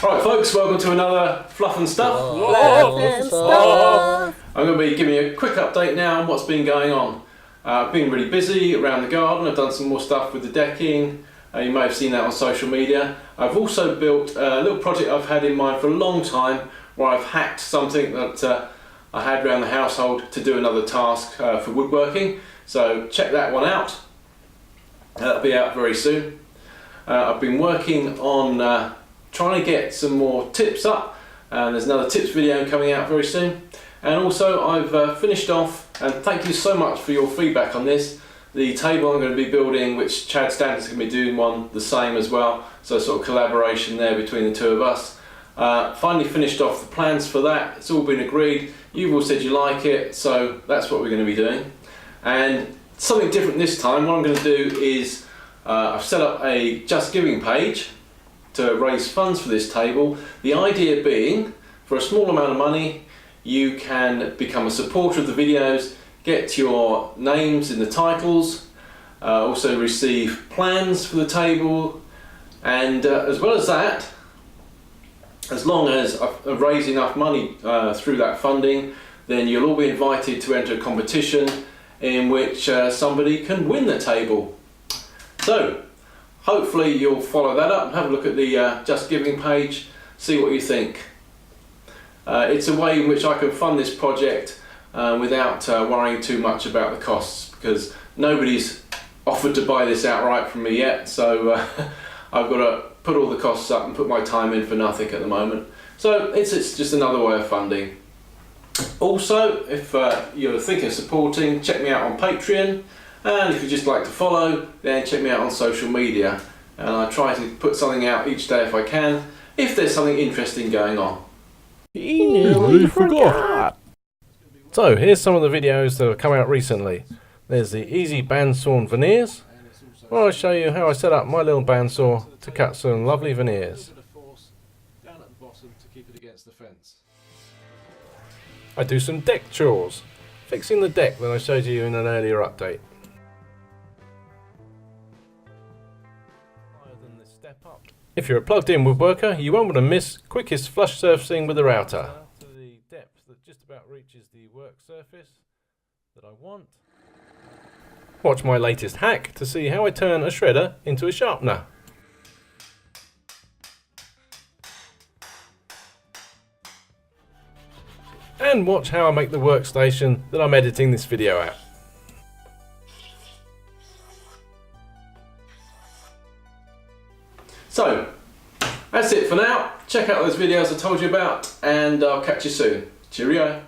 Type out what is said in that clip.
Right folks, welcome to another Fluff and Stuff. Fluff and Stuff. I'm going to be giving you a quick update now on what's been going on. I've been really busy around the garden. I've done some more stuff with the decking. You may have seen that on social media. I've also built a little project I've had in mind for a long time, where I've hacked something that I had around the household to do another task for woodworking. So check that one out. That'll be out very soon. I've been working on trying to get some more tips up, and there's another tips video coming out very soon. And also I've finished off, and thank you so much for your feedback on this, the table I'm going to be building, which Chad Stanton's going to be doing one the same as well, so sort of collaboration there between the two of us. Finally finished off the plans for that. It's all been agreed. You've all said you like it, so that's what we're going to be doing. And something different this time, what I'm going to do is I've set up a Just Giving page to raise funds for this table. The idea being, for a small amount of money, you can become a supporter of the videos, get your names in the titles, also receive plans for the table, and as well as that, as long as I've raised enough money through that funding, then you'll all be invited to enter a competition in which somebody can win the table. So hopefully you'll follow that up and have a look at the Just Giving page, see what you think. It's a way in which I can fund this project without worrying too much about the costs, because nobody's offered to buy this outright from me yet, so I've got to put all the costs up and put my time in for nothing at the moment. So it's just another way of funding. Also, if you're thinking of supporting, check me out on Patreon. And if you'd just like to follow, then check me out on social media. And I try to put something out each day if I can, if there's something interesting going on. He nearly forgot. So here's some of the videos that have come out recently. There's the easy bandsaw veneers, where I show you how I set up my little bandsaw to cut some lovely veneers. I do some deck chores, fixing the deck that I showed you in an earlier update. If you're a plugged-in woodworker, you won't want to miss quickest flush surfacing with the router. To the depth that just about reaches the work surface that I want. Watch my latest hack to see how I turn a shredder into a sharpener. And watch how I make the workstation that I'm editing this video at. So, that's it for now. Check out those videos I told you about, and I'll catch you soon. Cheerio.